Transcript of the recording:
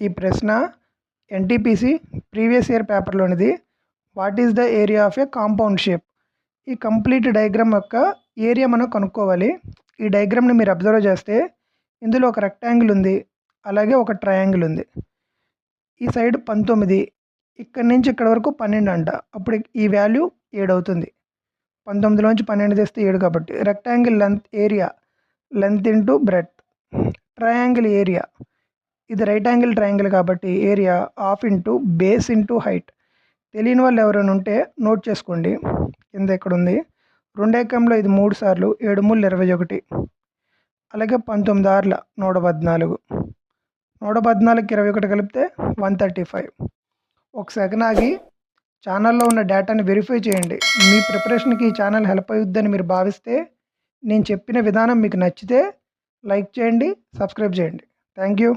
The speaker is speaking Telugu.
ఈ ప్రశ్న ఎన్టీపీసీ ప్రీవియస్ ఇయర్ పేపర్లోనిది. What is the area of a compound shape? ఈ కంప్లీట్ డయాగ్రామ్ యొక్క ఏరియా మనం కనుక్కోవాలి. ఈ డయాగ్రామ్ని మీరు అబ్జర్వ్ చేస్తే ఇందులో ఒక రెక్టాంగిల్ ఉంది, అలాగే ఒక ట్రయాంగిల్ ఉంది. ఈ సైడ్ 19, ఇక్కడి నుంచి ఇక్కడ వరకు 12 అంట. అప్పుడు ఈ వాల్యూ 7 అవుతుంది. 19లోంచి 12 తెస్తే 7 కాబట్టి rectangle length area, length into breadth. Triangle area, ఇది రైట్ యాంగిల్ ట్రయాంగిల్ కాబట్టి area half into base into height. తెలియని వాళ్ళు ఎవరైనా ఉంటే నోట్ చేసుకోండి. కింద ఇక్కడ ఉంది. 2 ఏకంలో ఇది 3 సార్లు, 7 మూలు 21, అలాగే 19 ఆర్ల 114, 114కి 21 కలిపితే 135. ఒక సెకండ్ ఆగి ఛానల్లో ఉన్న డేటాని వెరిఫై చేయండి. మీ ప్రిపరేషన్కి ఈ ఛానల్ హెల్ప్ అవుతుందని మీరు భావిస్తే, నేను చెప్పిన విధానం మీకు నచ్చితే లైక్ చేయండి, సబ్స్క్రైబ్ చేయండి. Thank you.